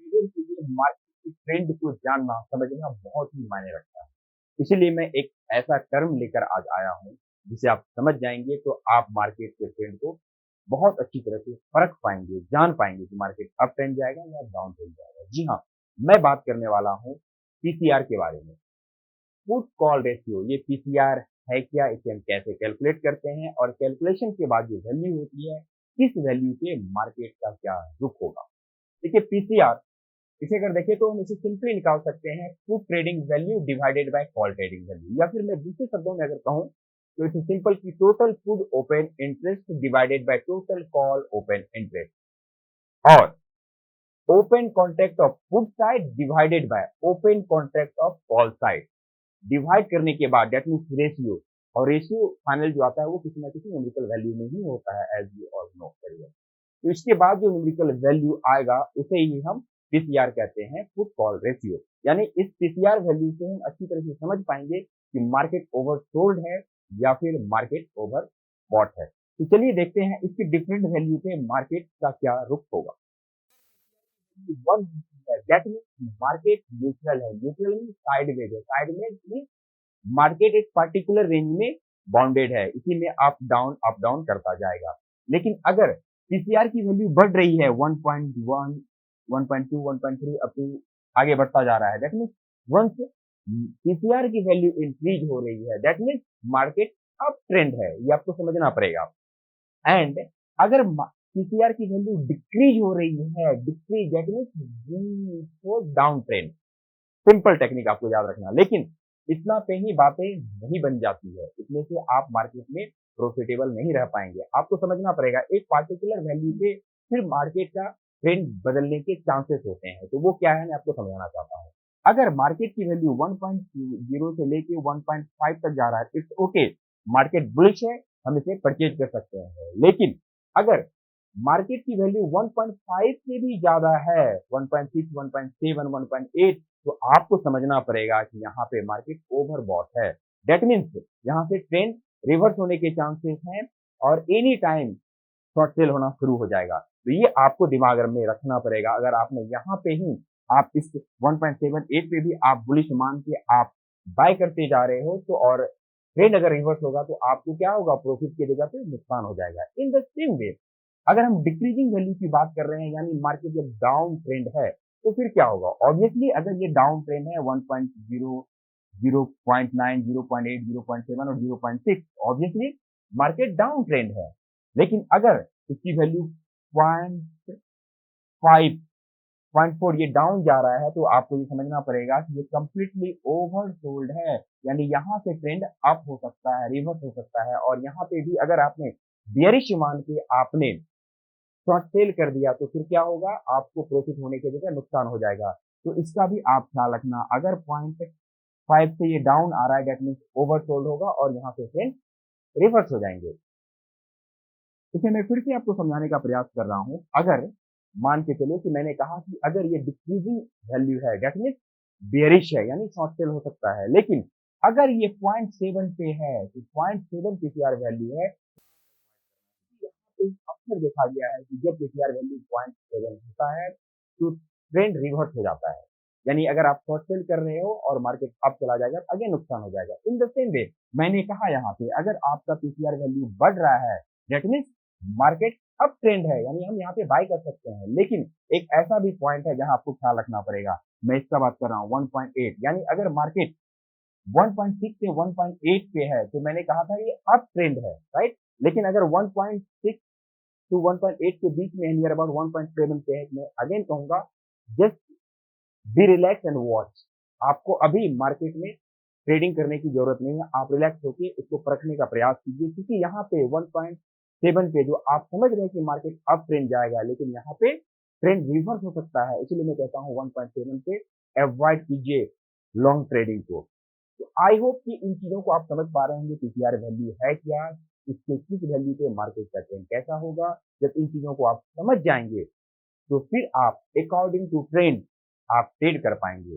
Trader के लिए market की ट्रेंड को जानना, समझना बहुत ही मायने रखता है। इसीलिए मैं एक ऐसा टर्म लेकर आज आया हूँ, जिसे आप समझ जाएँगे तो आप मार्केट के ट्रेंड को बहुत अच्छी तरह से परख पाएँगे, जान पाएँगे कि मार्केट अप ट्रेंड जाएगा या डाउन ट्रेंड जाएगा। जी हाँ, मैं बात करने वाला हूँ पीसीआर के बारे में। पुट कॉल रेशियो, ये पीसीआर है क्या? इसे हम कैसे कैलकुलेट करते हैं और कैलकुलेशन के बाद जो वैल्यू होती है, किस वैल्यू पे मार्केट का क्या रुख होगा? देखिए पीसीआर, इसे अगर देखें तो हम इसे सिंपली निकाल सकते हैं put trading value divided by call trading value, या फिर मैं दूसरे शब्दों में अगर कहूँ तो इसे सिंपल की total put open interest divided by total call open interest, और open contract of put side divided by open contract of call side. Divide करने के बाद दैट मीन्स रेशियो, और रेशियो फाइनल जो आता है वो किसी ना किसी न्यूमेरिकल वैल्यू में ही होता है, as you all know very well. तो इसके बाद जो न्यूमेरिकल वैल्यू आएगा उसे ही हम पीसीआर कहते हैं, पुट कॉल रेशियो। यानी इस पीसीआर वैल्यू से हम अच्छी तरह से समझ पाएंगे कि मार्केट ओवरसोल्ड है या फिर मार्केट ओवर बॉट है। तो चलिए देखते हैं इसकी डिफरेंट वैल्यू पे मार्केट का क्या रुख होगा। वन है दैट मीन्स मार्केट न्यूट्रल है, न्यूट्रल मीन्स साइडवेज है, साइडवेज मीन्स मार्केट एक पर्टिकुलर रेंज में बाउंडेड है, इसी में अप डाउन करता जाएगा। लेकिन अगर पीसीआर की वैल्यू बढ़ रही है 1.1, 1.2, 1.3 अप टू आगे बढ़ता जा रहा है, दैट मीन्स वंस पीसीआर की वैल्यू इंक्रीज हो रही है, that means market up trend है, ये आपको समझना पड़ेगा। एंड अगर पीसीआर की वैल्यू डिक्रीज हो रही है, decrease that means down trend, simple technique आपको याद रखना। लेकिन इतना पे ही बातें नहीं बन जाती है, इतने से आप मार्केट में प्रॉफिटेबल नहीं रह पाएंगे। आपको समझना पड़ेगा एक पार्टिकुलर वैल्यू पे फिर मार्केट का ट्रेंड बदलने के चांसेस होते हैं, तो वो क्या है मैं आपको समझाना चाहता हूँ। अगर मार्केट की वैल्यू 1.0 से लेके 1.5 तक जा रहा है, इट्स ओके, मार्केट बुलिश है, हम इसे परचेज कर सकते हैं। लेकिन अगर मार्केट की वैल्यू 1.5 से भी ज्यादा है, 1.6, 1.7, 1.8, तो आपको समझना पड़ेगा कि यहाँ पे मार्केट ओवरबॉट है। दैट मीन्स यहाँ से ट्रेंड रिवर्स होने के चांसेस हैं और एनी टाइम शॉर्ट सेल होना शुरू हो जाएगा। तो ये आपको दिमाग में रखना पड़ेगा। अगर आपने यहाँ पे ही आप इस 1.78 पे भी आप बुलिश मान के आप बाय करते जा रहे हो, तो और ट्रेंड अगर रिवर्स होगा तो आपको क्या होगा, प्रॉफिट की जगह पे नुकसान हो जाएगा। इन द सेम वे अगर हम डिक्रीजिंग वैल्यू की बात कर रहे हैं, यानी मार्केट जब डाउन ट्रेंड है, तो फिर क्या होगा? ऑब्वियसली अगर ये डाउन ट्रेंड है 1.0, 0.9, 0.8, 0.7 और 0.6, ऑब्वियसली मार्केट डाउन ट्रेंड है। लेकिन अगर इसकी वैल्यू 0.5, 0.4 ये डाउन जा रहा है, तो आपको ये समझना पड़ेगा कि ये कंप्लीटली ओवरसोल्ड है। यानी यहाँ से ट्रेंड अप हो सकता है, रिवर्स हो सकता है, और यहाँ पे भी अगर आपने बियरिश मान के आपने शॉर्ट सेल कर दिया तो फिर क्या होगा, आपको प्रॉफिट होने की जगह नुकसान हो जाएगा। तो इसका भी आप ख्याल रखना। अगर 0.5 से ये डाउन आ रहा है, दैट मीन्स ओवरसोल्ड होगा और यहाँ से ट्रेंड रिवर्स हो जाएंगे। इसे मैं फिर से आपको समझाने का प्रयास कर रहा हूँ। अगर मान के चलो कि मैंने कहा कि अगर ये डिक्रीजिंग वैल्यू है, दैट मीन्स बेयरिश है, यानी शॉर्ट सेल हो सकता है। लेकिन अगर ये 0.7 पे है, तो 0.7 पीसीआर वैल्यू है, अक्सर देखा गया है कि जब पीसीआर वैल्यू 0.7 होता है तो ट्रेंड रिवर्स हो जाता है। यानी अगर आप शॉर्ट सेल कर रहे हो और मार्केट अप चला जाएगा, अगेन नुकसान हो जाएगा। इन द सेम वे मैंने कहा यहाँ पे अगर आपका पीसीआर वैल्यू बढ़ रहा है, that means market up trend है, यानी हम यहाँ पे बाय कर सकते हैं। लेकिन एक ऐसा भी पॉइंट है जहां आपको ख्याल रखना पड़ेगा। मैं इसका बात कर रहा हूँ 1.8, यानी अगर मार्केट 1.6 से 1.8 पे है तो मैंने कहा था ये अप ट्रेंड है, राइट। लेकिन अगर 1.6 टू 1.8 के बीच में नियर अबाउट 1.7 पे है, मैं अगेन कहूंगा just be relax and watch. आपको अभी मार्केट में ट्रेडिंग करने की जरूरत नहीं है, आप रिलैक्स होकर इसको परखने का प्रयास कीजिए, क्योंकि यहाँ पे 1.7 पे जो आप समझ रहे हैं कि मार्केट अप ट्रेंड जाएगा, लेकिन यहाँ पे ट्रेंड रिवर्स हो सकता है। इसलिए मैं कहता हूँ 1.7 पे अवॉइड कीजिए लॉन्ग ट्रेडिंग को। तो आई होप कि इन चीजों को आप समझ पा रहे होंगे, पीसीआर वैल्यू है क्या, इसके किस वैल्यू पे मार्केट का ट्रेंड कैसा होगा। जब इन चीजों को आप समझ जाएंगे तो फिर आप अकॉर्डिंग टू ट्रेंड आप ट्रेड कर पाएंगे।